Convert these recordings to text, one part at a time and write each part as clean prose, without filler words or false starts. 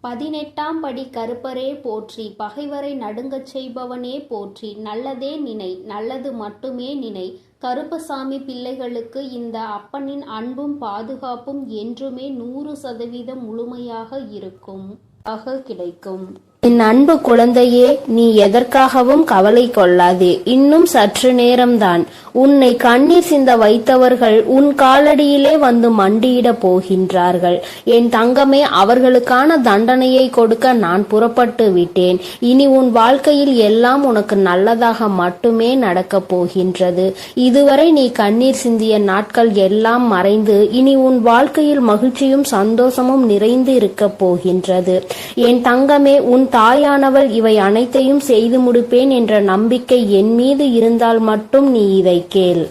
18ஆம் படி கருப்பரே போற்றி, பகைவரை நடுங்கச் செய்பவனே போற்றி, நல்லதே நினை, நல்லது மட்டுமே நினை. கருப்பசாமி பிள்ளைகளுக்கு இந்த அப்பனின் அன்பும் பாதுகாப்பும் என்றுமே 100% முழுமையாக இருக்கும் கிடைக்கும். என் அன்பு குழந்தையே, நீ எதற்காகவும் கவலை கொள்ளாதே. இன்னும் சற்று நேரம்தான். உன்னை கண்ணீர் சிந்த வைத்தவர்கள் உன் காலடியிலே வந்து மண்டியிட போகின்றார்கள். என் தங்கமே, அவர்களுக்கான தண்டனையை கொடுக்க நான் புறப்பட்டு விட்டேன். இனி உன் வாழ்க்கையில் எல்லாம் உனக்கு நல்லதாக மட்டுமே நடக்கப் போகின்றது. இதுவரை நீ கண்ணீர் சிந்திய நாட்கள் எல்லாம் மறைந்து இனி உன் வாழ்க்கையில் மகிழ்ச்சியும் சந்தோஷமும் நிறைந்து இருக்கப் போகின்றது. என் தங்கமே, உன் தாயானவள் இவை அனைத்தையும் செய்து முடிப்பேன் என்ற நம்பிக்கை என் மீது இருந்தால் மட்டும் நீ இதை கேள்.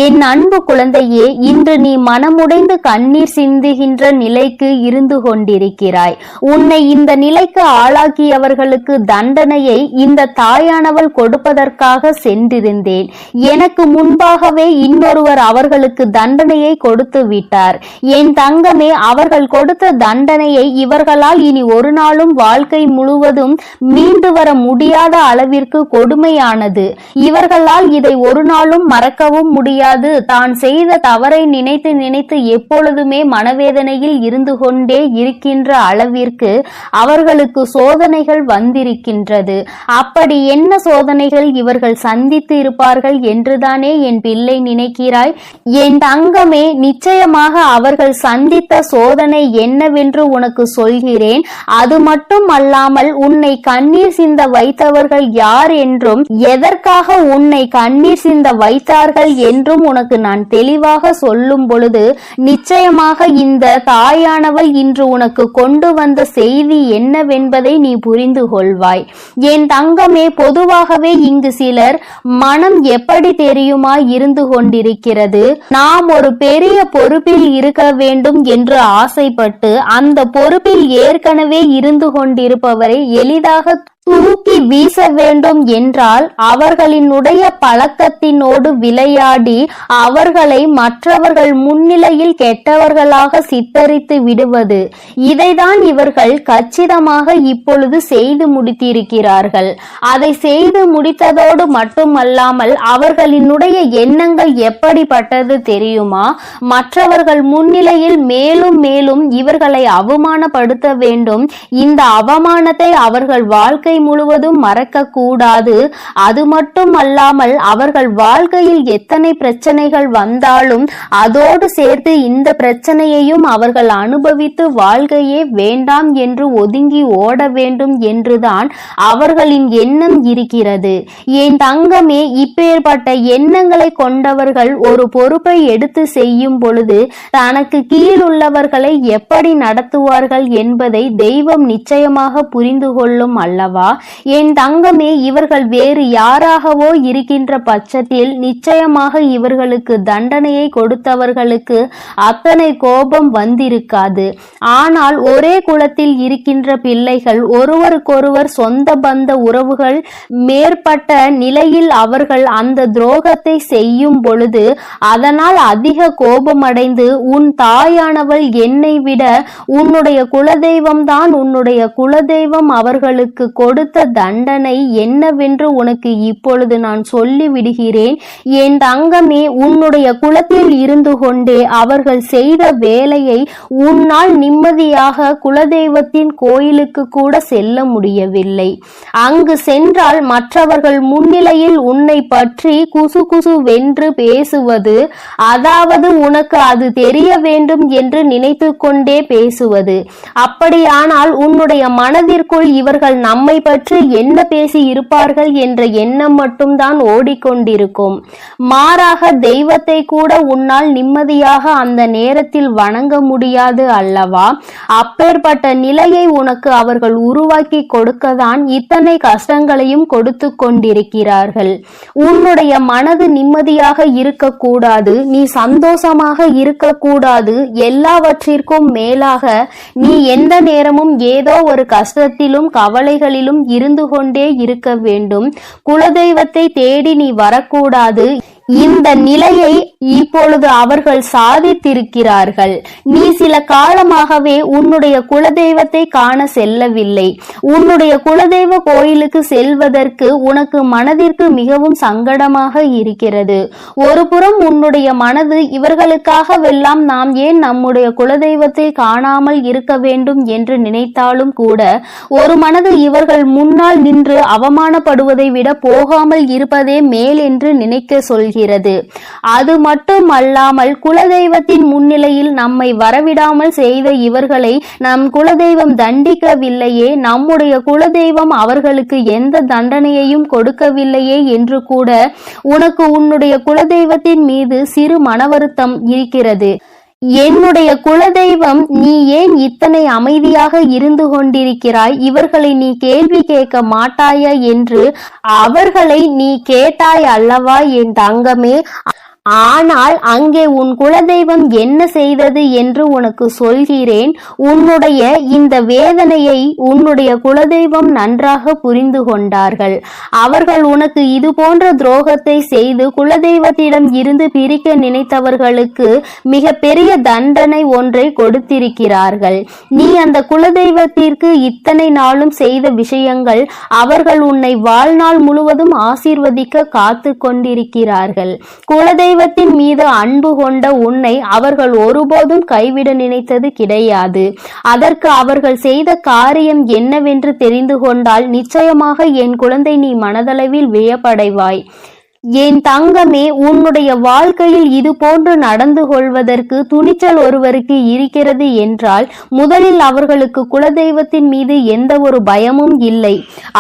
என் அன்பு குழந்தையே, இன்று நீ மனமுடைந்து கண்ணீர் சிந்துகின்ற நிலைக்கு இருந்து கொண்டிருக்கிறாய். உன்னை இந்த நிலைக்கு ஆளாக்கியவர்களுக்கு தண்டனையை இந்த தாயானவள் கொடுப்பதற்காக சென்றிருந்தேன். எனக்கு முன்பாகவே இன்னொருவர் அவர்களுக்கு தண்டனையை கொடுத்து விட்டார். என் தங்கமே, அவர்கள் கொடுத்த தண்டனையை இவர்களால் இனி ஒரு நாளும் வாழ்க்கை முழுவதும் மீண்டு வர முடியாத அளவிற்கு கொடுமையானது. இவர்களால் இதை ஒரு நாளும் மறக்கவும் முடியாது. தான் செய்த தவறை நினைத்து நினைத்து எப்பொழுதுமே மனவேதனையில் இருந்து கொண்டே இருக்கின்ற அளவிற்கு அவர்களுக்கு சோதனைகள் வந்திருக்கின்றது. அப்படி என்ன சோதனைகள் இவர்கள் சந்தித்து இருப்பார்கள் என்றுதானே என் பிள்ளை நினைக்கிறாய்? என் தங்கமே, நிச்சயமாக அவர்கள் சந்தித்த சோதனை என்னவென்று உனக்கு சொல்கிறேன். அது மட்டும் அல்லாமல் உன்னை கண்ணீர் சிந்த வைத்தவர்கள் யார் என்றும் எதற்காக உன்னை கண்ணீர் சிந்த வைத்தார்கள் என்றும் உனக்கு நான் தெளிவாக சொல்லும் பொழுது நிச்சயமாக இந்த தாயானவள் இன்று உனக்கு கொண்டு வந்த செய்தி என்னவென்பதை நீ புரிந்து கொள்வாய். என் தங்கமே, பொதுவாகவே இங்கு சிலர் மனம் எப்படி தெரியுமா இருந்து கொண்டிருக்கிறது. நாம் ஒரு பெரிய பொறுப்பில் இருக்க வேண்டும் என்று ஆசைப்பட்டு அந்த பொறுப்பில் ஏற்கனவே இருந்து கொண்டிருப்பவரை எளிதாக தூக்கி வீச வேண்டும் என்றால் அவர்களினுடைய பழக்கத்தினோடு விளையாடி அவர்களை மற்றவர்கள் முன்னிலையில் கெட்டவர்களாக சித்தரித்து விடுவது. இதைதான் இவர்கள் கச்சிதமாக இப்பொழுது செய்து முடித்திருக்கிறார்கள். அதை செய்து முடித்ததோடு மட்டுமல்லாமல் அவர்களினுடைய எண்ணங்கள் எப்படிப்பட்டது தெரியுமா? மற்றவர்கள் முன்னிலையில் மேலும் மேலும் இவர்களை அவமானப்படுத்த வேண்டும். இந்த அவமானத்தை அவர்கள் வாழ்க்கை முழுவதும் மறக்க கூடாது. அது மட்டும் அல்லாமல் அவர்கள் வாழ்க்கையில் எத்தனை பிரச்சனைகள் வந்தாலும் அதோடு சேர்த்து இந்த பிரச்சனையையும் அவர்கள் அனுபவித்து வாழ்க்கையே வேண்டாம் என்று ஒதுங்கி ஓட வேண்டும் என்றுதான் அவர்களின் எண்ணம் இருக்கிறது. என் தங்கமே, இப்பேற்பட்ட எண்ணங்களை கொண்டவர்கள் ஒரு பொறுப்பை எடுத்து செய்யும் பொழுது தனக்கு கீழுள்ளவர்களை எப்படி நடத்துவார்கள் என்பதை தெய்வம் நிச்சயமாக புரிந்து கொள்ளும் அல்லவா? என் தங்கமே, இவர்கள் வேறு யாராகவோ இருக்கின்ற பட்சத்தில் நிச்சயமாக இவர்களுக்கு தண்டனையை கொடுத்தவர்களுக்கு அத்தனை கோபம் வந்திருக்காது. ஆனால் ஒரே குலத்தில் இருக்கின்ற பிள்ளைகள் ஒருவருக்கொருவர் சொந்த பந்த உறவுகள் மேற்பட்ட நிலையில் அவர்கள் அந்த துரோகத்தை செய்யும் பொழுது அதனால் அதிக கோபமடைந்து உன் தாயானவள் என்னை விட உன்னுடைய குலதெய்வம் தான் உன்னுடைய குலதெய்வம் அவர்களுக்கு கொடுத்த தண்டனை என்னவென்று உனக்கு இப்பொழுது நான் சொல்லி விடுகிறேன். என் தங்கமே, உன்னுடைய குலத்தில் இருந்து கொண்டே அவர்கள் செய்த வேலையை உன்னால் நிம்மதியாக குலதெய்வத்தின் கோயிலுக்கு கூட செல்ல முடியவில்லை. அங்கு சென்றால் மற்றவர்கள் முன்னிலையில் உன்னை பற்றி குசு குசு வென்று பேசுவது, அதாவது உனக்கு அது தெரிய வேண்டும் என்று நினைத்து கொண்டே பேசுவது. அப்படியானால் உன்னுடைய மனதிற்குள் இவர்கள் நம்மை பற்றி என்ன பேசி இருப்பார்கள் என்ற எண்ணம் மட்டும்தான் ஓடிக்கொண்டிருக்கும். மாறாக தெய்வத்தை கூட உன்னால் நிம்மதியாக அந்த நேரத்தில் வணங்க முடியாது அல்லவா? அப்பேற்பட்ட நிலையை உனக்கு அவர்கள் உருவாக்கி கொடுக்கத்தான் இத்தனை கஷ்டங்களையும் கொடுத்து கொண்டிருக்கிறார்கள். உன்னுடைய மனது நிம்மதியாக இருக்கக்கூடாது, நீ சந்தோஷமாக இருக்கக்கூடாது. எல்லாவற்றிற்கும் மேலாக நீ எந்த நேரமும் ஏதோ ஒரு கஷ்டத்திலும் கவலைகளிலும் இருந்து கொண்டே இருக்க வேண்டும். குலதெய்வத்தை தேடி நீ வரக்கூடாது. இந்த நிலையை இப்பொழுது அவர்கள் சாதித்திருக்கிறார்கள். நீ சில காலமாகவே உன்னுடைய குலதெய்வத்தை காண செல்லவில்லை. உன்னுடைய குலதெய்வ கோயிலுக்கு செல்வதற்கு உனக்கு மனதிற்கு மிகவும் சங்கடமாக இருக்கிறது. ஒரு புறம் உன்னுடைய மனது இவர்களுக்காகவெல்லாம் நாம் ஏன் நம்முடைய குலதெய்வத்தை காணாமல் இருக்க வேண்டும் என்று நினைத்தாலும் கூட ஒரு மனது இவர்கள் முன்னால் நின்று அவமானப்படுவதை விட போகாமல் இருப்பதே மேல் என்று நினைக்க சொல்கிறது. அது மட்டுமல்லாமல் குலதெய்வத்தின் முன்னிலையில் நம்மை வரவிடாமல் செய்த இவர்களை நம் குலதெய்வம் தண்டிக்கவில்லையே, நம்முடைய குலதெய்வம் அவர்களுக்கு எந்த தண்டனையையும் கொடுக்கவில்லையே என்று கூட உனக்கு உன்னுடைய குலதெய்வத்தின் மீது சிறு மனவருத்தம் இருக்கிறது. என்னுடைய குலதெய்வம், நீ ஏன் இத்தனை அமைதியாக இருந்து கொண்டிருக்கிறாய்? இவர்களை நீ கேள்வி கேட்க மாட்டாயா என்று அவர்களை நீ கேட்டாய் அல்லவா என் தங்கமே? ஆனால் அங்கே உன் குலதெய்வம் என்ன செய்தது என்று உனக்கு சொல்கிறேன். உன்னுடைய இந்த வேதனையை உன்னுடைய குலதெய்வம் நன்றாக புரிந்து கொண்டார்கள். அவர்கள் உனக்கு இது போன்ற துரோகத்தை செய்து குலதெய்வத்திடம் இருந்து பிரிக்க நினைத்தவர்களுக்கு மிக பெரிய தண்டனை ஒன்றை கொடுத்திருக்கிறார்கள். நீ அந்த குலதெய்வத்திற்கு இத்தனை நாளும் செய்த விஷயங்கள் அவர்கள் உன்னை வாழ்நாள் முழுவதும் ஆசீர்வதிக்க காத்து கொண்டிருக்கிறார்கள். குலதெய்வத்தின் மீது அன்பு கொண்ட உன்னை அவர்கள் ஒருபோதும் கைவிட நினைத்தது கிடையாது. அதற்கு அவர்கள் செய்த காரியம் என்னவென்று தெரிந்து கொண்டால் நிச்சயமாக என் குழந்தை நீ மனதளவில் வியப்படைவாய். என் தங்கமே, உன்னுடைய வாழ்க்கையில் இது போன்று நடந்து கொள்வதற்கு துணிச்சல் ஒருவருக்கு இருக்கிறது என்றால் முதலில் அவர்களுக்கு குலதெய்வத்தின் மீது எந்த ஒரு பயமும் இல்லை.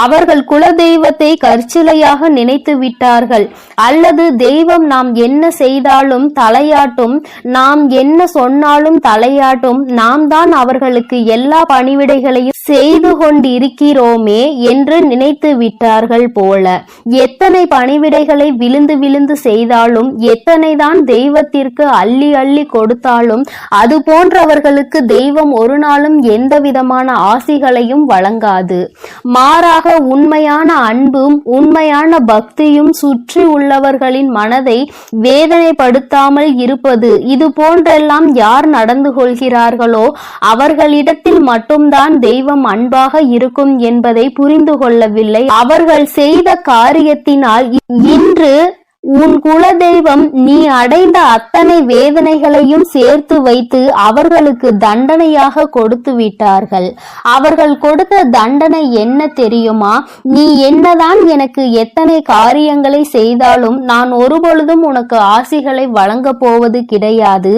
அவர்கள் குலதெய்வத்தை கற்சிலையாக நினைத்து விட்டார்கள். அல்லது தெய்வம் நாம் என்ன செய்தாலும் தலையாட்டும், நாம் என்ன சொன்னாலும் தலையாட்டும், நாம் தான் அவர்களுக்கு எல்லா பணிவிடைகளையும் செய்து கொண்டிருக்கிறோமே என்று நினைத்து விட்டார்கள் போல. எத்தனை பணிவிடைகளை விழுந்து விழுந்து செய்தாலும், எத்தனைதான் தெய்வத்திற்கு அள்ளி அள்ளி கொடுத்தாலும் அது போன்றவர்களுக்கு தெய்வம் ஒரு நாளும் எந்த விதமான ஆசிகளையும் வழங்காது. மாறாக உண்மையான அன்பும் உண்மையான பக்தியும் சுற்றி உள்ளவர்களின் மனதை வேதனைப்படுத்தாமல் இருப்பது. இது போன்றெல்லாம் யார் நடந்து கொள்கிறார்களோ அவர்களிடத்தில் மட்டும்தான் தெய்வம் அன்பாக இருக்கும் என்பதை புரிந்து கொள்ளவில்லை. அவர்கள் செய்த காரியத்தினால் இன்று உன் குலதெய்வம் நீ அடைந்த அத்தனை வேதனைகளையும் சேர்த்து வைத்து அவர்களுக்கு தண்டனையாக கொடுத்து விட்டார்கள். அவர்கள் கொடுத்த தண்டனை என்ன தெரியுமா? நீ என்னதான் எனக்கு எத்தனை காரியங்களை செய்தாலும் நான் ஒருபொழுதும் உனக்கு ஆசிகளை வழங்க போவது கிடையாது.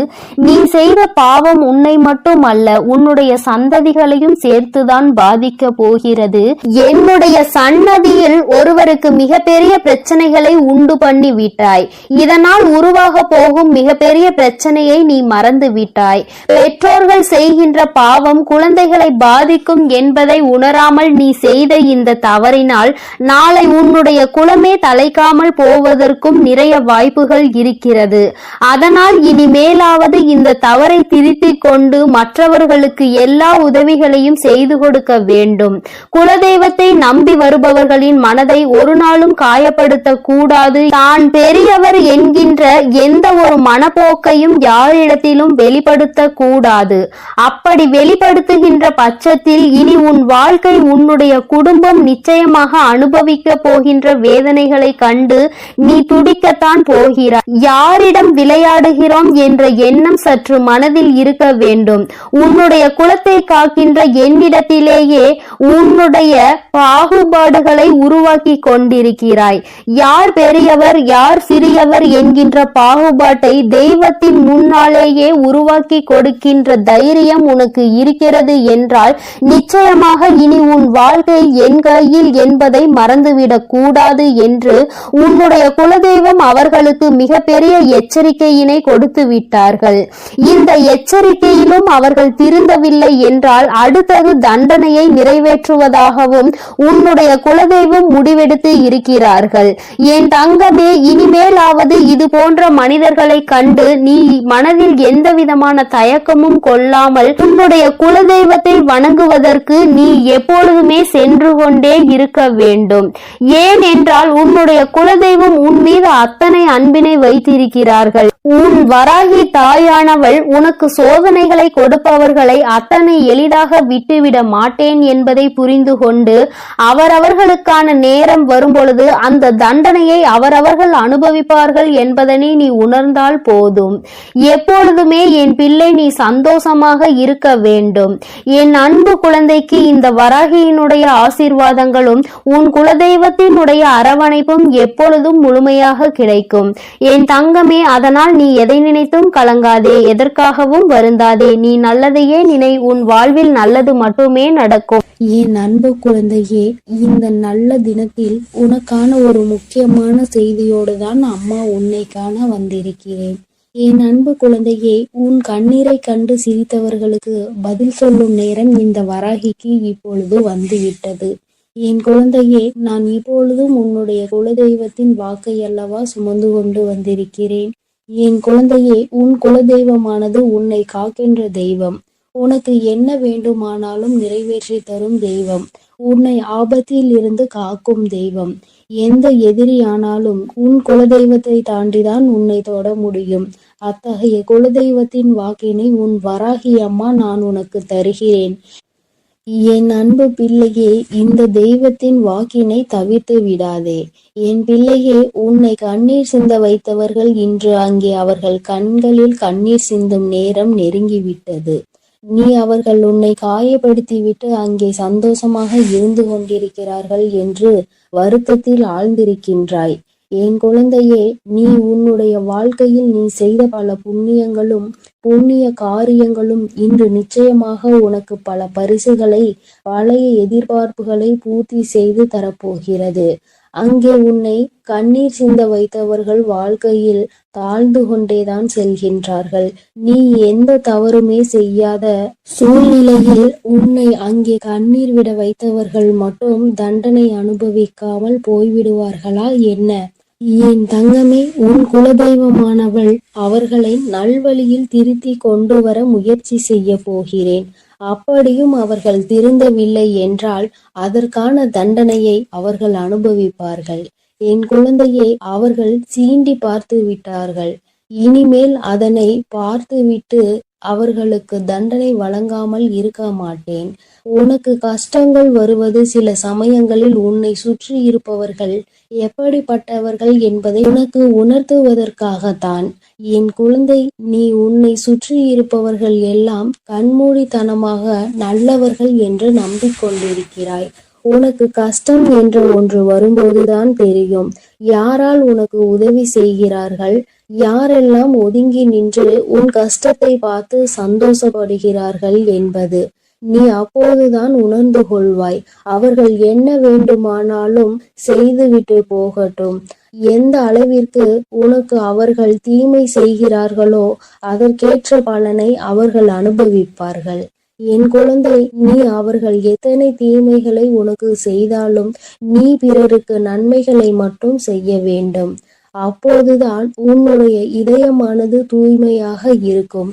நீ செய்த பாவம் உன்னை மட்டுமல்ல, உன்னுடைய சந்ததிகளையும் சேர்த்துதான் பாதிக்க போகிறது. என்னுடைய சன்னதியில் ஒருவருக்கு மிகப்பெரிய பிரச்சனைகளை உண்டு பண்ணி விட்டாய். இதனால் உருவாக போகும் மிகப்பெரிய பிரச்சனையை நீ மறந்து விட்டாய். பெற்றோர்கள் செய்கின்ற பாவம் குழந்தைகளை பாதிக்கும் என்பதை உணராமல் நீ செய்த இந்த தவறினால் நாளை உன்னுடைய குலமே தலைக்காமல் போவதற்கும் நிறைய வாய்ப்புகள் இருக்கிறது. அதனால் இனிமேலாவது இந்த தவறை திருத்திக் கொண்டு மற்றவர்களுக்கு எல்லா உதவிகளையும் செய்து கொடுக்க வேண்டும். குலதெய்வத்தை நம்பி வருபவர்களின் மனதை ஒரு நாளும் காயப்படுத்த கூடாது. தான் பெரியவர் என்கின்ற எந்த ஒரு மனப்போக்கையும் யாரிடத்திலும் வெளிப்படுத்த கூடாது. அப்படி வெளிப்படுத்துகின்ற பட்சத்தில் இனி உன் வாழ்க்கை, உன்னுடைய குடும்பம் நிச்சயமாக அனுபவிக்க போகின்ற வேதனைகளை கண்டு நீ துடிக்கத்தான் போகிறாய். யாரிடம் விளையாடுகிறோம் என்ற எண்ணம் சற்று மனதில் இருக்க வேண்டும். உன்னுடைய குலத்தை காக்கின்ற என்னிடத்திலேயே உன்னுடைய பாகுபாடுகளை உருவாக்கி கொண்டிருக்கிறாய். யார் பெரியவர் யார் சிறியவர் என்கின்ற பாகுபாட்டை தெய்வத்தின் முன்னாலேயே உருவாக்கி கொடுக்கின்ற தைரியம் உனக்கு இருக்கிறது என்றால் நிச்சயமாக இனி உன் வாழ்க்கை என் கையில் என்பதை மறந்துவிடக் கூடாது என்று உன்னுடைய குலதெய்வம் அவர்களுக்கு மிகப்பெரிய எச்சரிக்கையினை கொடுத்து விட்டார்கள். இந்த எச்சரிக்கையிலும் அவர்கள் திருந்தவில்லை என்றால் அடுத்தது தண்டனையை நிறைவேற்றுவதாகவும் உன்னுடைய குலதெய்வம் முடிவெடுத்து இருக்கிறார்கள். என் தங்கமே, இனிமேலாவது இது போன்ற மனிதர்களை கண்டு நீ மனதில் எந்த விதமான தயக்கமும் கொள்ளாமல் உன்னுடைய குலதெய்வத்தை வணங்குவதற்கு நீ எப்பொழுதுமே சென்று கொண்டே இருக்க வேண்டும். ஏன் என்றால் உன்னுடைய குலதெய்வம் உன் மீது அத்தனை அன்பினை வைத்திருக்கிறார்கள். உன் வராகி தாயானவள் உனக்கு சோதனைகளை கொடுப்பவர்களை அத்தனை எளிதாக விட்டுவிட மாட்டேன் என்பதை புரிந்து கொண்டு அவரவர்களுக்கான நேரம் வரும்பொழுது அந்த தண்டனையை அவரவர்கள் அனுபவிப்பார்கள் என்பதனை நீ உணர்ந்தால் போதும். எப்பொழுதுமே என் பிள்ளை நீ சந்தோஷமாக இருக்க வேண்டும். என் அன்பு குழந்தைக்கு இந்த வராகியினுடைய ஆசீர்வாதங்களும் உன் குலதெய்வத்தினுடைய அரவணைப்பும் எப்பொழுதும் முழுமையாக கிடைக்கும். என் தங்கமே, அதனால் நீ எதை நினைத்தும் கலங்காதே, எதற்காகவும் வருந்தாதே. நீ நல்லதையே நினை, உன் வாழ்வில் நல்லது மட்டுமே நடக்கும். என் அன்பு குழந்தையே, இந்த நல்ல தினத்தில் உனக்கான ஒரு முக்கியமான செய்தியோடு தான் அம்மா உன்னை காண வந்திருக்கிறேன். என் அன்பு குழந்தையே, உன் கண்ணீரை கண்டு சிரித்தவர்களுக்கு பதில் சொல்லும் நேரம் இந்த வராகிக்கு இப்பொழுது வந்துவிட்டது. என் குழந்தையே, நான் இப்பொழுதும் உன்னுடைய குலதெய்வத்தின் வாக்கை அல்லவா சுமந்து கொண்டு வந்திருக்கிறேன். என் குழந்தையே, உன் குலதெய்வமானது உன்னை காக்கின்ற தெய்வம். உனக்கு என்ன வேண்டுமானாலும் நிறைவேற்றி தரும் தெய்வம். உன்னை ஆபத்தில் இருந்து காக்கும் தெய்வம். எந்த எதிரியானாலும் உன் குலதெய்வத்தை தாண்டிதான் உன்னை தொட முடியும். அத்தகைய குலதெய்வத்தின் வாக்கினை உன் வராகி அம்மா நான் உனக்கு தருகிறேன். என் அன்பு பிள்ளையே, இந்த தெய்வத்தின் வாக்கினை தவிர்த்து விடாதே. என் பிள்ளையே, உன்னை கண்ணீர் சிந்த வைத்தவர்கள் இன்று அங்கே அவர்கள் கண்களில் கண்ணீர் சிந்தும் நேரம் நெருங்கிவிட்டது. நீ அவர்கள் உன்னை காயப்படுத்திவிட்டு அங்கே சந்தோஷமாக இருந்து கொண்டிருக்கிறார்கள் என்று வருத்தத்தில் ஆழ்ந்திருக்கின்றாய். என் குழந்தையே, நீ உன்னுடைய வாழ்க்கையில் நீ செய்த பல புண்ணிய காரியங்களும் இன்று நிச்சயமாக உனக்கு பல பரிசுகளை, பழைய எதிர்பார்ப்புகளை பூர்த்தி செய்து தரப்போகிறது. அங்கே உன்னை கண்ணீர் சிந்த வைத்தவர்கள் வாழ்க்கையில் தாழ்ந்து கொண்டேதான் செல்கின்றார்கள். நீ எந்த தவறுமே செய்யாத சூழ்நிலையில் உன்னை அங்கே கண்ணீர் விட வைத்தவர்கள் மட்டும் தண்டனை அனுபவிக்காமல் போய்விடுவார்களா என்ன? என் தங்கமே, உன் குலதெய்வமானவள் அவர்களை நல்வழியில் திருத்தி கொண்டு வர முயற்சி செய்ய போகிறேன். அப்படியும் அவர்கள் திருந்தவில்லை என்றால் அதற்கான தண்டனையை அவர்கள் அனுபவிப்பார்கள். என் குழந்தையை அவர்கள் சீண்டி பார்த்து விட்டார்கள். இனிமேல் அதனை பார்த்துவிட்டு அவர்களுக்கு தண்டனை வழங்காமல் இருக்க மாட்டேன். உனக்கு கஷ்டங்கள் வருவது சில சமயங்களில் உன்னை சுற்றி இருப்பவர்கள் எப்படிப்பட்டவர்கள் என்பதை உனக்கு உணர்த்துவதற்காகத்தான். என் குழந்தை, நீ உன்னை சுற்றி இருப்பவர்கள் எல்லாம் கண்மூடித்தனமாக நல்லவர்கள் என்று நம்பிக்கொண்டிருக்கிறாய். உனக்கு கஷ்டம் என்ற ஒன்று வரும்போதுதான் தெரியும் யாரால் உனக்கு உதவி செய்கிறார்கள், யாரெல்லாம் ஒதுங்கி நின்று உன் கஷ்டத்தை பார்த்து சந்தோஷப்படுகிறார்கள் என்பது. நீ அப்போதுதான் உணர்ந்து கொள்வாய். அவர்கள் என்ன வேண்டுமானாலும் செய்துவிட்டு போகட்டும். எந்த அளவிற்கு உனக்கு அவர்கள் தீமை செய்கிறார்களோ அதற்கேற்ற பலனை அவர்கள் அனுபவிப்பார்கள். என் குழந்தை, நீ அவர்கள் எத்தனை தீமைகளை உனக்கு செய்தாலும் நீ பிறருக்கு நன்மைகளை மட்டும் செய்ய வேண்டும். அப்போதுதான் உன்னுடைய இதயமானது தூய்மையாக இருக்கும்.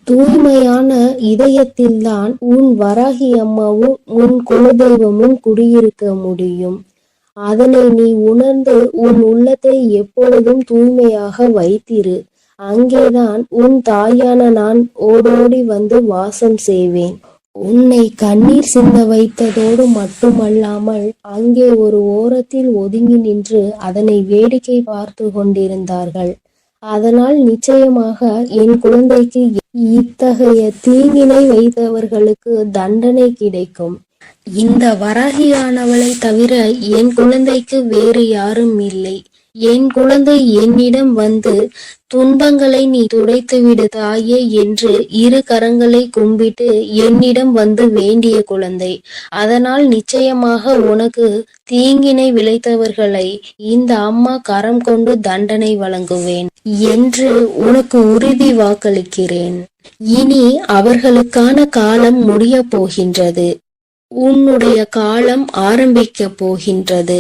தூய்மையான இதயத்தில்தான் உன் வராகி அம்மாவும் உன் குலதெய்வமும் குடியிருக்க முடியும். அதனை நீ உணர்ந்து உன் உள்ளத்தை எப்பொழுதும் தூய்மையாக வைத்திரு. அங்கேதான் உன் தாயான நான் ஓடோடி வந்து வாசம் செய்வேன். உன்னை கண்ணீர் சிந்த வைத்ததோடு மட்டுமல்லாமல் அங்கே ஒரு ஓரத்தில் ஒதுங்கி நின்று அதனை வேடிக்கை பார்த்து கொண்டிருந்தார்கள். அதனால் நிச்சயமாக என் குழந்தைக்கு இத்தகைய தீங்கினை வைத்தவர்களுக்கு தண்டனை கிடைக்கும். இந்த வராகியானவளை தவிர என் குழந்தைக்கு வேறு யாரும் இல்லை. என் குழந்தை என்னிடம் வந்து துன்பங்களை நீ துடைத்துவிடு தாயே என்று இரு கரங்களை கும்பிட்டு என்னிடம் வந்து வேண்டிய குழந்தை. அதனால் நிச்சயமாக உனக்கு தீங்கினை விளைத்தவர்களை இந்த அம்மா கரம் கொண்டு தண்டனை வழங்குவேன் என்று உனக்கு உறுதி வாக்களிக்கிறேன். இனி அவர்களுக்கான காலம் முடிய போகின்றது. உன்னுடைய காலம் ஆரம்பிக்கப் போகின்றது.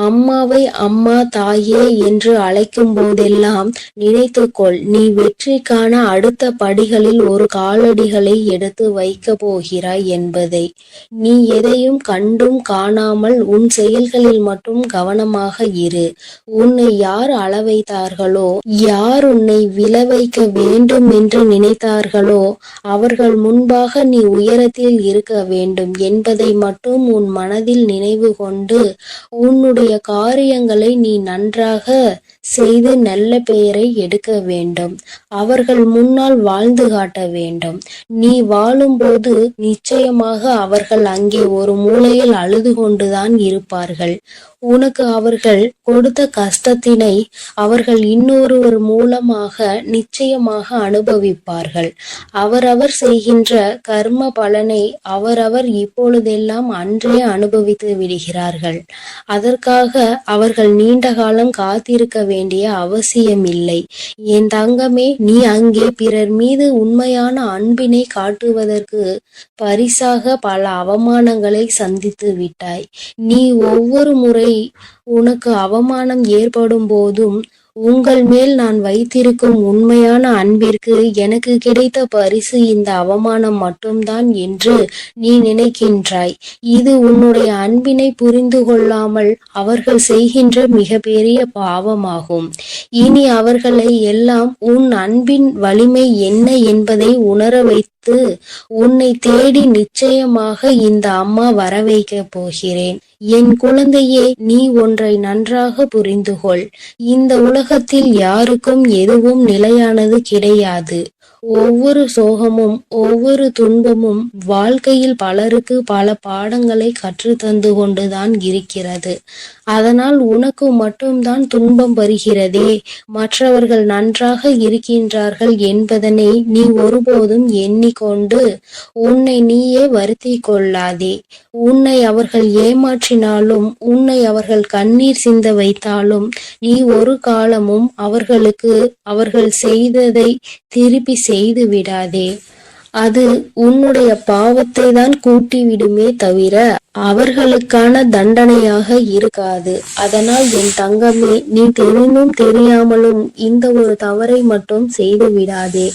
அம்மாவை அம்மா, தாயே என்று அழைக்கும் போதெல்லாம் நினைத்துக்கொள், நீ வெற்றிக்கான அடுத்த படிகளில் ஒரு காலடிகளை எடுத்து வைக்கப் போகிறாய் என்பதை. நீ எதையும் கண்டும் காணாமல் உன் செயல்களில் மட்டும் கவனமாக இரு. உன்னை யார் அளவைத்தார்களோ, யார் உன்னை விழ வைக்க வேண்டும் என்று நினைத்தார்களோ, அவர்கள் முன்பாக நீ உயரத்தில் இருக்க வேண்டும் என்பதை மட்டும் உன் மனதில் நினைவு கொண்டு உன்னுடைய காரியங்களை நீ நன்றாக செய்து நல்ல பெயரை எடுக்க வேண்டும். அவர்கள் முன்னால் வாழ்ந்து காட்ட வேண்டும். நீ வாழும்போது நிச்சயமாக அவர்கள் அங்கே ஒரு மூலையில் அழுது கொண்டுதான் இருப்பார்கள். உனக்கு அவர்கள் கொடுத்த கஷ்டத்தினை அவர்கள் இன்னொருவர் மூலமாக நிச்சயமாக அனுபவிப்பார்கள். அவரவர் செய்கின்ற கர்ம பலனை அவரவர் இப்பொழுதெல்லாம் அன்றே அனுபவித்து விடுகிறார்கள். அதற்காக அவர்கள் நீண்ட காலம் காத்திருக்க வேண்டிய அவசியமில்லை. என் தங்கமே, நீ அங்கே பிறர் மீது உண்மையான அன்பினை காட்டுவதற்கு பரிசாக பல அவமானங்களை சந்தித்து விட்டாய். நீ ஒவ்வொரு முறை உனக்கு அவமானம் ஏற்படும் போதும் உங்கள் மேல் நான் வைத்திருக்கும் உண்மையான அன்பிற்கு எனக்கு கிடைத்த பரிசு இந்த அவமானம் மட்டும்தான் என்று நீ நினைக்கின்றாய். இது உன்னுடைய அன்பினை புரிந்து கொள்ளாமல் அவர்கள் செய்கின்ற மிகப்பெரிய பாவமாகும். இனி அவர்களை எல்லாம் உன் அன்பின் வலிமை என்ன என்பதை உணர வைத்து உன்னை தேடி நிச்சயமாக இந்த அம்மா வர வைக்கப் போகிறேன். என் குழந்தையே, நீ ஒன்றை நன்றாக புரிந்து கொள். இந்த உலகத்தில் யாருக்கும் எதுவும் நிலையானது கிடையாது. ஒவ்வொரு சோகமும் ஒவ்வொரு துன்பமும் வாழ்க்கையில் பலருக்கு பல பாடங்களை கற்றுத்தந்து கொண்டுதான் இருக்கிறது. அதனால் உனக்கு மட்டும்தான் துன்பம் வருகிறதே, மற்றவர்கள் நன்றாக இருக்கின்றார்கள் என்பதனை நீ ஒருபோதும் எண்ணிக்கொண்டு உன்னை நீயே வருத்தி கொள்ளாதே. உன்னை அவர்கள் ஏமாற்றினாலும், உன்னை அவர்கள் கண்ணீர் சிந்த வைத்தாலும் நீ ஒரு காலமும் அவர்களுக்கு அவர்கள் செய்ததை திருப்பி செய்து விடாதே. அது உன்னுடைய பாவத்தை தான் கூட்டிவிடுமே தவிர அவர்களுக்கான தண்டனையாக இருக்காது. அதனால் என் தங்கமே, நீ தெரிந்தும் தெரியாமலும் இந்த ஒரு தவறை மட்டும் செய்து விடாதே.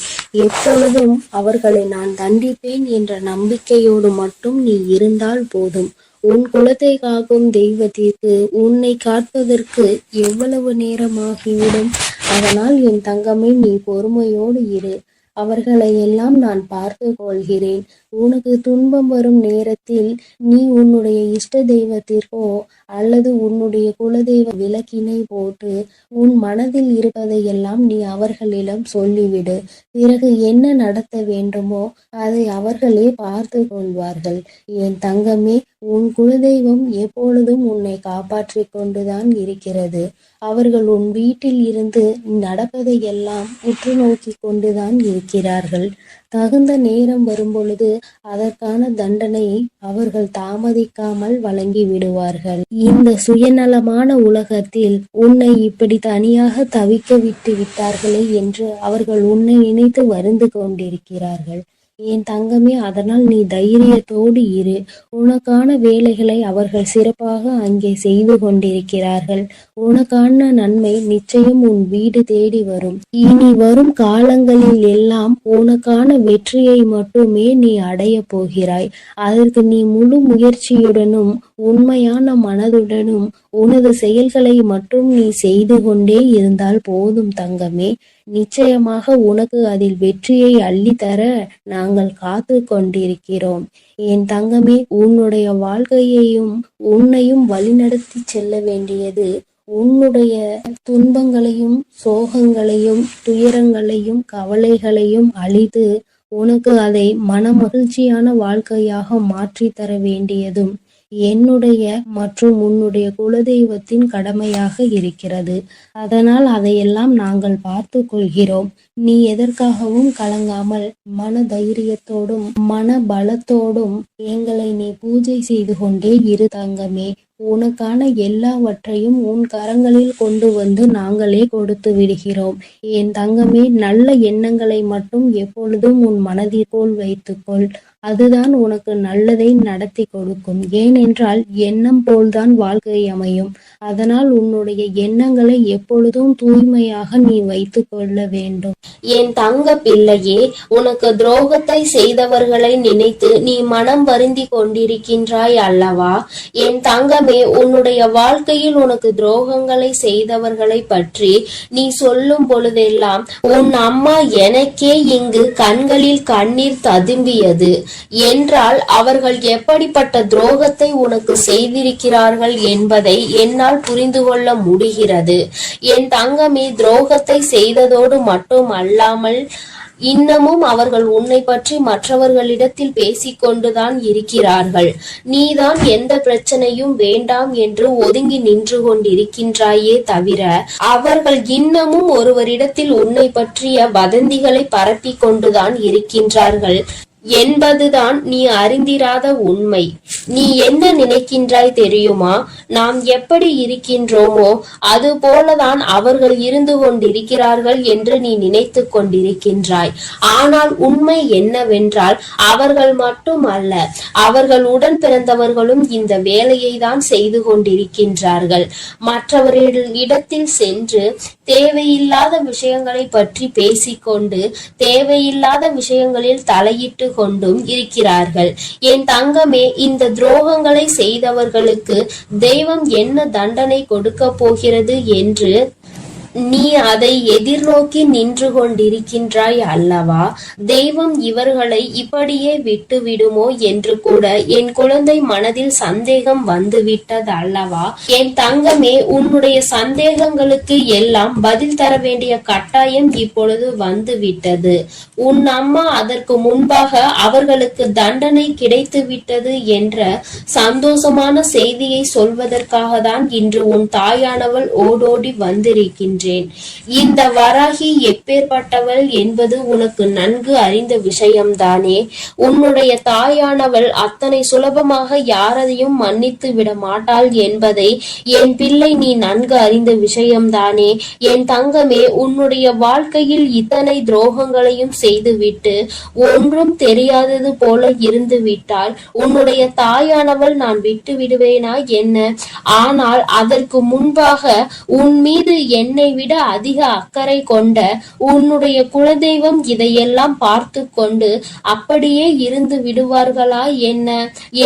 எப்பொழுதும் அவர்களை நான் தண்டிப்பேன் என்ற நம்பிக்கையோடு மட்டும் நீ இருந்தால் போதும். உன் குலத்தை காக்கும் தெய்வத்திற்கு உன்னை காப்பதற்கு எவ்வளவு நேரமாகிவிடும். அதனால் என் தங்கமே, நீ பொறுமையோடு இரு. அவர்களை எல்லாம் நான் பார்த்து கொள்கிறேன். உனக்கு துன்பம் வரும் நேரத்தில் நீ உன்னுடைய இஷ்ட தெய்வத்திற்கோ அல்லது உன்னுடைய குலதெய்வ விளக்கினை போட்டு உன் மனதில் இருப்பதையெல்லாம் நீ அவர்களிடம் சொல்லிவிடு. பிறகு என்ன நடத்த வேண்டுமோ அதை அவர்களே பார்த்து கொள்வார்கள். என் தங்கமே, உன் குலதெய்வம் எப்பொழுதும் உன்னை காப்பாற்றி கொண்டுதான் இருக்கிறது. அவர்கள் உன் வீட்டில் இருந்து நடப்பதையெல்லாம் உற்று நோக்கி கொண்டுதான் இருக்கிறார்கள். தகுந்த நேரம் வரும்பொழுது அதற்கான தண்டனையை அவர்கள் தாமதிக்காமல் வழங்கி விடுவார்கள். இந்த சுயநலமான உலகத்தில் உன்னை இப்படி தனியாக தவிக்க விட்டு விட்டார்களே என்று அவர்கள் உன்னை நினைத்து வருந்து கொண்டிருக்கிறார்கள். என் தங்கமே, அதனால் நீ தைரியத்தோடு இரு. உனக்கான வேலைகளை அவர்கள் சிறப்பாக அங்கே செய்து கொண்டிருக்கிறார்கள். உனக்கான நன்மை நிச்சயம் உன் வீடு தேடி வரும். இனி வரும் காலங்களில் எல்லாம் உனக்கான வெற்றியை மட்டுமே நீ அடைய போகிறாய். அதற்கு நீ முழு முயற்சியுடனும் உண்மையான மனதுடனும் உனது செயல்களை மட்டும் நீ செய்து கொண்டே இருந்தால் போதும் தங்கமே. நிச்சயமாக உனக்கு அதில் வெற்றியை அள்ளித்தர நாங்கள் காத்து கொண்டிருக்கிறோம். என் தங்கமே, உன்னுடைய வாழ்க்கையையும் உன்னையும் வழிநடத்தி செல்ல வேண்டியது உன்னுடைய துன்பங்களையும் சோகங்களையும் துயரங்களையும் கவலைகளையும் அழித்து உனக்கு அதை மன மகிழ்ச்சியான வாழ்க்கையாக மாற்றி தர வேண்டியதும் என்னுடைய மற்றும் உன்னுடைய குலதெய்வத்தின் கடமையாக இருக்கிறது. அதனால் அதையெல்லாம் நாங்கள் பார்த்து கொள்கிறோம். நீ எதற்காகவும் கலங்காமல் மன தைரியத்தோடும் மன பலத்தோடும் எங்களை நீ பூஜை செய்து கொண்டே இரு தங்கமே. உனக்கான எல்லாவற்றையும் உன் கரங்களில் கொண்டு வந்து நாங்களே கொடுத்து விடுகிறோம். என் தங்கமே, நல்ல எண்ணங்களை மட்டும் எப்பொழுதும் உன் மனதிற்குள் வைத்துக்கொள். அதுதான் உனக்கு நல்லதை நடத்தி கொடுக்கும். ஏனென்றால் எண்ணம் போல்தான் வாழ்க்கை அமையும். அதனால் உன்னுடைய எண்ணங்களை எப்பொழுதும் தூய்மையாக நீ வைத்து கொள்ள வேண்டும். என் தங்க பிள்ளையே, உனக்கு துரோகத்தை செய்தவர்களை நினைத்து நீ மனம் வருந்தி கொண்டிருக்கின்றாய் அல்லவா? என் தங்கமே, உன்னுடைய வாழ்க்கையில் உனக்கு துரோகங்களை செய்தவர்களை பற்றி நீ சொல்லும் பொழுதெல்லாம் உன் அம்மா எனக்கே இங்கு கண்களில் கண்ணீர் ததும்பியது. என்றால் அவர்கள் எப்படிப்பட்ட துரோகத்தை உனக்கு செய்திருக்கிறார்கள் என்பதை என்னால் புரிந்து கொள்ள முடிகிறது. என் தங்கமே, துரோகத்தை செய்ததோடு மட்டும் அல்லாமல் இன்னமும் அவர்கள் உன்னை பற்றி மற்றவர்களிடத்தில் பேசிக்கொண்டுதான் இருக்கிறார்கள். நீதான் எந்த பிரச்சனையும் வேண்டாம் என்று ஒதுங்கி நின்று கொண்டிருக்கின்றாயே தவிர அவர்கள் இன்னமும் ஒருவரிடத்தில் உன்னை பற்றிய வதந்திகளை பரப்பி கொண்டுதான் இருக்கின்றார்கள் என்பதுதான் நீ அறிந்திராத உண்மை. நீ என்ன நினைக்கின்றாய் தெரியுமா? நாம் எப்படி இருக்கின்றோமோ அது போலதான் அவர்கள் இருந்து கொண்டிருக்கிறார்கள் என்று நீ நினைத்து கொண்டிருக்கின்றாய். ஆனால் உண்மை என்னவென்றால் அவர்கள் மட்டும் அல்ல, அவர்கள் உடன் பிறந்தவர்களும் இந்த வேலையை தான் செய்து கொண்டிருக்கின்றார்கள். மற்றவர்களிடத்தில் சென்று தேவையில்லாத விஷயங்களை பற்றி பேசிக்கொண்டு தேவையில்லாத விஷயங்களில் தலையிட்டு கொண்டும் இருக்கிறார்கள். என் தங்கமே, இந்த துரோகங்களை செய்தவர்களுக்கு தெய்வம் என்ன தண்டனை கொடுக்க போகிறது என்று நீ அதை எதிர்நோக்கி நின்று கொண்டிருக்கின்றாய் அல்லவா? தெய்வம் இவர்களை இப்படியே விட்டு விடுமோ என்று கூட என் குழந்தை மனதில் சந்தேகம் வந்துவிட்டது அல்லவா? என் தங்கமே, உன்னுடைய சந்தேகங்களுக்கு எல்லாம் பதில் தர வேண்டிய கட்டாயம் இப்பொழுது வந்து விட்டது. உன் அம்மா அதற்கு முன்பாக அவர்களுக்கு தண்டனை கிடைத்து விட்டது என்ற சந்தோஷமான செய்தியை சொல்வதற்காக தான் இன்று உன் தாயானவள் ஓடோடி வந்திருக்கின்றேன். இந்த வராகி எப்பேற்பட்டவள் என்பது உனக்கு நன்கு அறிந்த விஷயம்தானே. உன்னுடைய தாயானவள் அத்தனை சுலபமாக யாரையும் மன்னித்து விட மாட்டாள் என்பதை என் பிள்ளை நீ நன்கு அறிந்த விஷயம்தானே. என் தங்கமே, உன்னுடைய வாழ்க்கையில் இத்தனை துரோகங்களையும் செய்துவிட்டு ஒன்றும் தெரியாதது போல இருந்து விட்டால் உன்னுடைய தாயானவள் நான் விட்டு விடுவேனா என்ன? ஆனால் அதற்கு முன்பாக உன் மீது என்னை விட அதிக அக்கறை கொண்ட உன்னுடைய குலதெய்வம் இதையெல்லாம் பார்த்து கொண்டு அப்படியே இருந்து விடுவார்களா என்ன?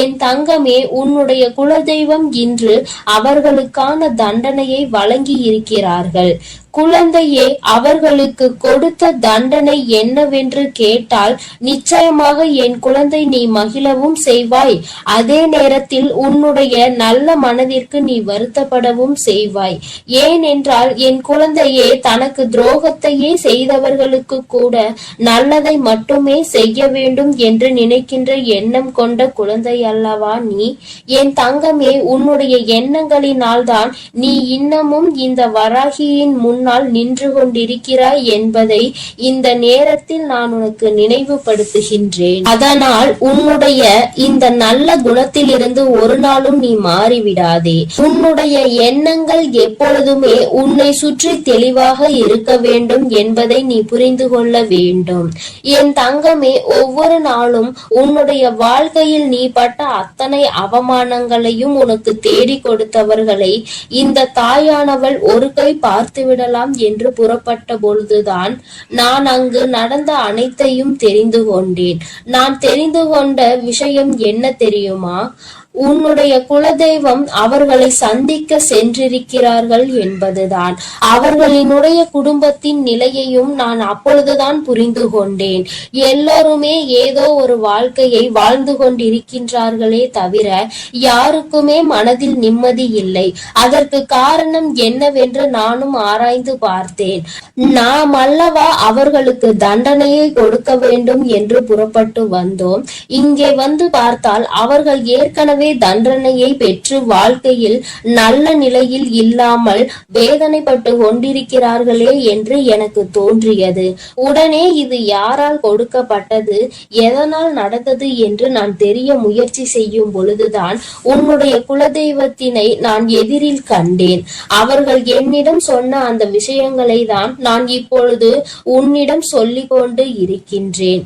என் தங்கமே, உன்னுடைய குலதெய்வம் இன்று அவர்களுக்கான தண்டனையை வழங்கி இருக்கிறார்கள். குழந்தையே, அவர்களுக்கு கொடுத்த தண்டனை என்னவென்று கேட்டால் நிச்சயமாக என் குழந்தை நீ மகிழவும் செய்வாய். அதே நேரத்தில் உன்னுடைய நல்ல மனதிற்கு நீ வருத்தப்படவும் செய்வாய். ஏனென்றால் என் குழந்தையே, தனக்கு துரோகத்தையே செய்தவர்களுக்கு கூட நல்லதை மட்டுமே செய்ய வேண்டும் என்று நினைக்கின்ற எண்ணம் கொண்ட குழந்தை அல்லவா நீ? என் தங்கமே, உன்னுடைய எண்ணங்களினால் தான் நீ இன்னமும் இந்த வராகியின் முன்னால் நின்று கொண்டிருக்கிறாய் என்பதை இந்த நேரத்தில் நான் உனக்கு நினைவுபடுத்துகின்றேன். அதனால் உன்னுடைய இந்த நல்ல குணத்திலிருந்து ஒரு நாளும் நீ மாறிவிடாதே. உன்னுடைய எண்ணங்கள் எப்பொழுதுமே உன்னை சுற்றி தெளிவாக இருக்க வேண்டும் என்பதை நீ புரிந்து கொள்ள வேண்டும். என் தங்கமே, ஒவ்வொரு நாளும் உன்னுடைய வாழ்க்கையில் நீ பட்ட அத்தனை அவமானங்களையும் உனக்கு தேடி கொடுத்தவர்களை இந்த தாயானவள் ஒரு கை பார்த்துவிட என்று புறப்பட்ட பொழுதுதான் நான் அங்கு நடந்த அனைத்தையும் தெரிந்து கொண்டேன். நான் தெரிந்து கொண்ட விஷயம் என்ன தெரியுமா? உன்னுடைய குலதெய்வம் அவர்களை சந்திக்க சென்றிருக்கிறார்கள் என்பதுதான். அவர்களினுடைய குடும்பத்தின் நிலையையும் நான் அப்பொழுதுதான் புரிந்து கொண்டேன். எல்லோருமே ஏதோ ஒரு வாழ்க்கையை வாழ்ந்து கொண்டிருக்கின்றார்களே தவிர யாருக்குமே மனதில் நிம்மதி இல்லை. அதற்கு காரணம் என்னவென்று நானும் ஆராய்ந்து பார்த்தேன். நாம் அல்லவா அவர்களுக்கு தண்டனையை கொடுக்க வேண்டும் என்று புறப்பட்டு வந்தோம். இங்கே வந்து பார்த்தால் அவர்கள் ஏற்கனவே தண்டனையை பெற்று வாழ்க்கையில் நல்ல நிலையில் இல்லாமல் வேதனைப்பட்டு கொண்டிருக்கிறார்களே என்று எனக்கு தோன்றியது. உடனே இது யாரால் கொடுக்கப்பட்டது, எதனால் நடந்தது என்று நான் தெரிய முயற்சி செய்யும் பொழுதுதான் உன்னுடைய குலதெய்வத்தினை நான் எதிரில் கண்டேன். அவர்கள் என்னிடம் சொன்ன அந்த விஷயங்களை தான் நான் இப்பொழுது உன்னிடம் சொல்லிக் கொண்டு இருக்கின்றேன்.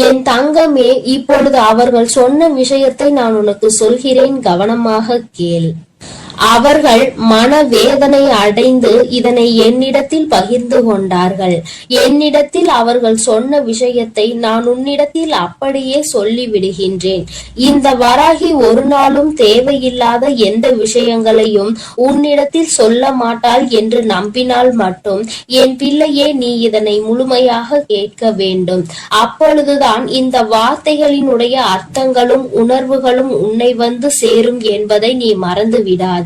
என் தங்கமே, இப்பொழுது அவர்கள் சொன்ன விஷயத்தை நான் உனக்கு சொல்கிறேன், கவனமாக கேள். அவர்கள் மனவேதனை அடைந்து இதனை என்னிடத்தில் பகிர்ந்து கொண்டார்கள். என்னிடத்தில் அவர்கள் சொன்ன விஷயத்தை நான் உன்னிடத்தில் அப்படியே சொல்லி விடுகின்றேன். இந்த வராகி ஒரு நாளும் தேவையில்லாத எந்த விஷயங்களையும் உன்னிடத்தில் சொல்ல மாட்டாள் என்று நம்பினால் மட்டும் என் பிள்ளையே, நீ இதனை முழுமையாக கேட்க வேண்டும். அப்பொழுதுதான் இந்த வார்த்தைகளினுடைய அர்த்தங்களும் உணர்வுகளும் உன்னை வந்து சேரும் என்பதை நீ மறந்து விடாதே.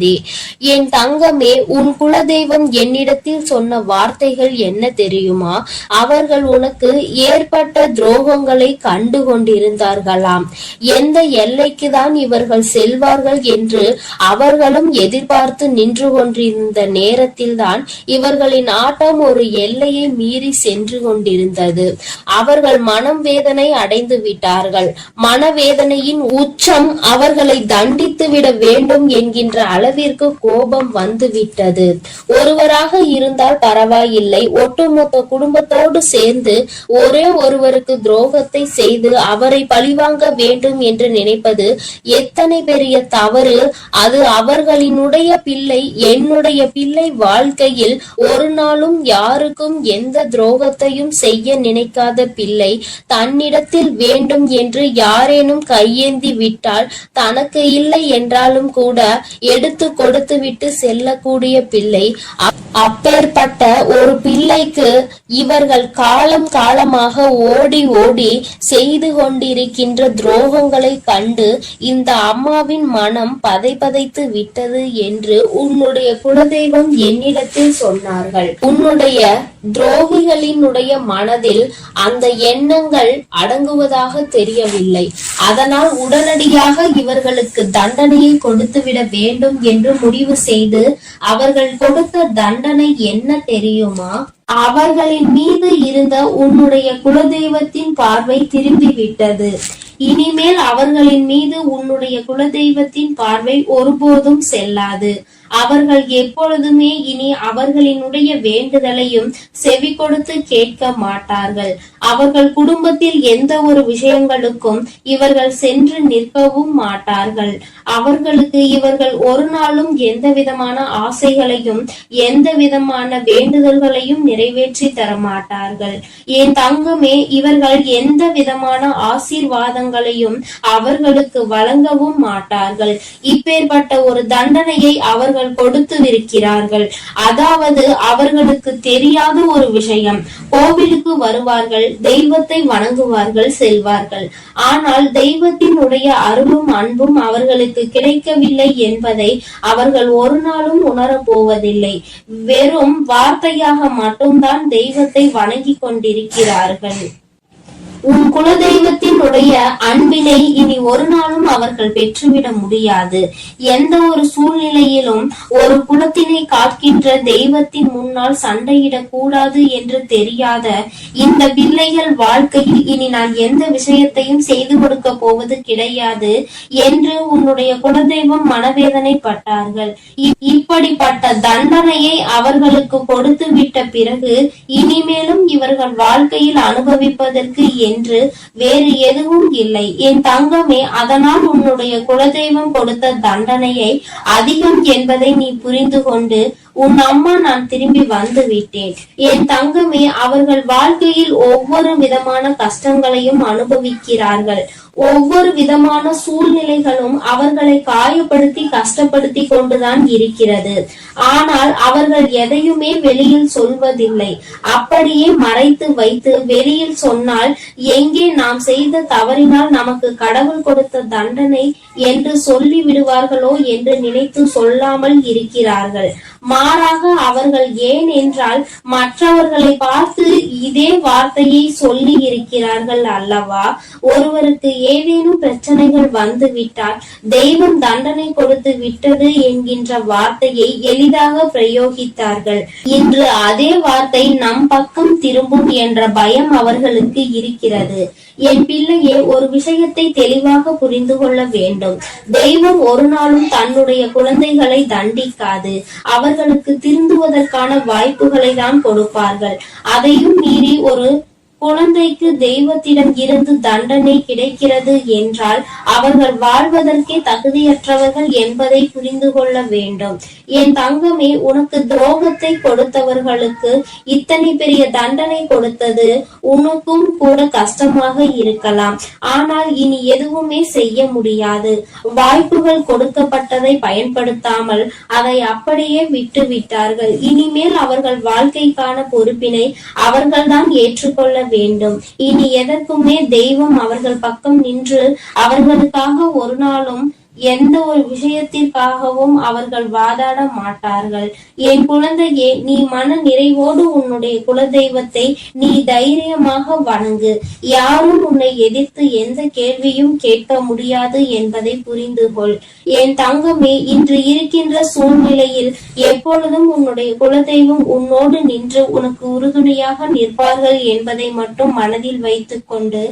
என் தங்கமே, உன் குலதெய்வம் என்னிடத்தில் சொன்ன வார்த்தைகள் என்ன தெரியுமா? அவர்கள் உனக்கு ஏற்பட்ட துரோகங்களை கண்டு கொண்டிருந்தார்களாம். எந்த எல்லைக்கு தான் இவர்கள் செல்வார்கள் என்று அவர்களும் எதிர்பார்த்து நின்று கொண்டிருந்த நேரத்தில் தான் இவர்களின் ஆட்டம் ஒரு எல்லையை மீறி சென்று கொண்டிருந்தது. அவர்கள் மனம் வேதனை அடைந்து விட்டார்கள். மனவேதனையின் உச்சம் அவர்களை தண்டித்து விட வேண்டும் என்கின்ற அளவிற்கு கோபம் வந்து விட்டது. ஒருவராக இருந்தால் பரவாயில்லை, ஒட்டுமொத்த குடும்பத்தோடு சேர்ந்து ஒரே ஒருவருக்கு துரோகத்தை செய்து அவரை பழிவாங்க வேண்டும் என்று நினைப்பது எத்தனை பெரிய தவறு. அது அவர்களினுடைய பிள்ளை, என்னுடைய பிள்ளை வாழ்க்கையில் ஒரு நாளும் யாருக்கும் எந்த துரோகத்தையும் செய்ய நினைக்காத பிள்ளை தன்னிடத்தில் வேண்டும் என்று யாரேனும் கையேந்தி விட்டால் தனக்கு இல்லை என்றாலும் கூட எடுத்து கொடுத்து விட்டு செல்லக்கூடிய பிள்ளை. அப்பேற்பட்ட ஒரு பிள்ளைக்கு இவர்கள் காலம் காலமாக ஓடி ஓடி செய்து கொண்டிருக்கின்ற துரோகங்களை கண்டு இந்த அம்மாவின் மனம் பதைத்து விட்டது என்று உன்னுடைய குலதெய்வம் என்னிடத்தில் சொன்னார்கள். உன்னுடைய துரோகிகளினுடைய மனதில் அந்த எண்ணங்கள் அடங்குவதாக தெரியவில்லை. அதனால் உடனடியாக இவர்களுக்கு தண்டனையை கொடுத்துவிட வேண்டும் என்று முடிவு செய்து அவர்கள் கொடுத்த தண்டனை என்ன தெரியுமா? அவர்களின் மீது இருந்த உன்னுடைய குலதெய்வத்தின் பார்வை திரும்பி விட்டது. இனிமேல் அவர்களின் மீது உன்னுடைய குலதெய்வத்தின் பார்வை ஒருபோதும் செல்லாது. அவர்கள் எப்பொழுதுமே இனி அவர்களினுடைய வேண்டுதலையும் செவி கொடுத்து கேட்க மாட்டார்கள். அவர்கள் குடும்பத்தில் எந்த ஒரு விஷயங்களுக்கும் இவர்கள் சென்று நிற்கவும் மாட்டார்கள். அவர்களுக்கு இவர்கள் ஒரு நாளும் எந்த விதமான ஆசைகளையும் எந்த விதமான வேண்டுதல்களையும் நிறைவேற்றி தர மாட்டார்கள். என் தங்கமே, இவர்கள் எந்த விதமான ஆசீர்வாதங்களையும் அவர்களுக்கு வழங்கவும் மாட்டார்கள். இப்பேற்பட்ட ஒரு தண்டனையை அவர்கள் கொடுத்திருக்கிறார்கள். அதாவது அவர்களுக்கு தெரியாத ஒரு விஷயம். கோவிலுக்கு வருவார்கள், தெய்வத்தை வணங்குவார்கள், செல்வார்கள். ஆனால் தெய்வத்தினுடைய அருளும் அன்பும் அவர்களுக்கு கிடைக்கவில்லை என்பதை அவர்கள் ஒரு நாளும் உணரப் போவதில்லை. வெறும் வார்த்தையாக மட்டும்தான் தெய்வத்தை வணங்கி கொண்டிருக்கிறார்கள். உன் குலதெய்வத்தினுடைய அன்பினை இனி ஒரு நாளும் அவர்கள் பெற்றுவிட முடியாது. எந்த ஒரு சூழ்நிலையிலும் ஒரு குலத்தினை காக்கின்ற தெய்வத்தின் முன்னால் சண்டையிடக் கூடாது என்று தெரியாத இந்த பிள்ளைகள் வாழ்க்கையில் இனி நான் எந்த விஷயத்தையும் செய்து கொடுக்க போவது கிடையாது என்று உன்னுடைய குலதெய்வம் மனவேதனைப்பட்டார்கள். இப்படிப்பட்ட தண்டனையை அவர்களுக்கு கொடுத்து விட்ட பிறகு இனிமேலும் இவர்கள் வாழ்க்கையில் அனுபவிப்பதற்கு என்று வேறு எதுவும் இல்லை. என் தங்கமே, அதனால் உன்னுடைய குலதெய்வம் கொடுத்த தண்டனையை அதிகம் என்பதை நீ புரிந்து கொண்டு உன் அம்மா நான் திரும்பி வந்து விட்டேன். என் தங்கமே, அவர்கள் வாழ்க்கையில் ஒவ்வொரு விதமான கஷ்டங்களையும் அனுபவிக்கிறார்கள். ஒவ்வொரு விதமான சூழ்நிலைகளும் அவர்களை காயப்படுத்தி கஷ்டப்படுத்தி கொண்டுதான் இருக்கிறது. ஆனால் அவர்கள் எதையுமே வெளியில் சொல்வதில்லை. அப்படியே மறைத்து வைத்து வெளியில் சொன்னால் எங்கே நாம் செய்த தவறினால் நமக்கு கடவுள் கொடுத்த தண்டனை என்று சொல்லி விடுவார்களோ என்று நினைத்து சொல்லாமல் இருக்கிறார்கள். மாறாக அவர்கள் ஏன் என்றால் மற்றவர்களை பார்த்து இதே வார்த்தையை சொல்லி இருக்கிறார்கள் அல்லவா? ஒருவருக்கு ஏதேனும் பிரச்சனைகள் வந்து விட்டால் தெய்வம் தண்டனை கொடுத்து விட்டது என்கின்ற வார்த்தையை எளிதாக பிரயோகித்தார்கள். இன்று அதே வார்த்தை நம் பக்கம் திரும்பும் என்ற பயம் அவர்களுக்கு இருக்கிறது. என் பிள்ளையே, ஒரு விஷயத்தை தெளிவாக புரிந்து கொள்ள வேண்டும். தெய்வம் ஒரு நாளும் தன்னுடைய குழந்தைகளை தண்டிக்காது. அவர்களுக்கு திருந்துவதற்கான வாய்ப்புகளை தான் கொடுப்பார்கள். அதையும் மீறி ஒரு குழந்தைக்கு தெய்வத்திடம் இருந்து தண்டனை கிடைக்கிறது என்றால் அவர்கள் வாழ்வதற்கே தகுதியற்றவர்கள் என்பதை புரிந்து கொள்ள வேண்டும். என் தங்கமே, உனக்கு துரோகத்தை கொடுத்தவர்களுக்கு இத்தனை பெரிய தண்டனை கொடுத்தது உனக்கும் கூட கஷ்டமாக இருக்கலாம். ஆனால் இனி எதுவுமே செய்ய முடியாது. வாய்ப்புகள் கொடுக்கப்பட்டதை பயன்படுத்தாமல் அதை அப்படியே விட்டு விட்டார்கள். இனிமேல் அவர்கள் வாழ்க்கைக்கான பொறுப்பினை அவர்கள்தான் ஏற்றுக்கொள்ள வேண்டும். இனி எதற்குமே தெய்வம் அவர்கள் பக்கம் நின்று அவர்களுக்காக ஒரு நாளும் எந்த ஒரு விஷயத்திற்காகவும் அவர்கள் வாதாட மாட்டார்கள். என் குழந்தையே, நீ மன நிறைவோடு உன்னுடைய குலதெய்வத்தை நீ தைரியமாக வணங்கு. யாரும் உன்னை எதிர்த்து எந்த கேள்வியும் கேட்க முடியாது என்பதை புரிந்து கொள். என் தங்கமே, இன்று இருக்கின்ற சூழ்நிலையில் எப்பொழுதும் உன்னுடைய குலதெய்வம் உன்னோடு நின்று உனக்கு உறுதுணையாக நிற்பார்கள் என்பதை மட்டும் மனதில் வைத்துக் கொண்டு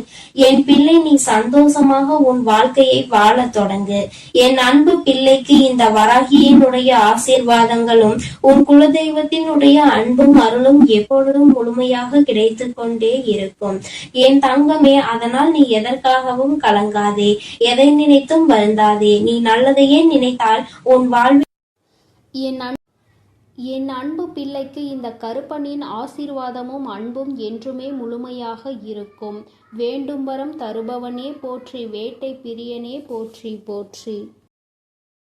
என் பிள்ளை, நீ சந்தோஷமாக உன் வாழ்க்கையை வாழ தொடங்கு. என் அன்பு பிள்ளைக்கு இந்த வராகியினுடைய ஆசீர்வாதங்களும் உன் குலதெய்வத்தினுடைய அன்பும் அருளும் எப்பொழுதும் முழுமையாக கிடைத்து கொண்டே இருக்கும். என் தங்கமே, அதனால் நீ எதற்காகவும் கலங்காதே, எதை நினைத்தும் வருந்தாதே. நீ நல்லதையே நினைத்தால் உன் வாழ்வில் என் அன்பு பிள்ளைக்கு இந்த கருப்பனின் ஆசீர்வாதமும் அன்பும் என்றுமே முழுமையாக இருக்கும். வேண்டும் வரம் தருபவனே போற்றி, வேட்டை பிரியனே போற்றி போற்றி.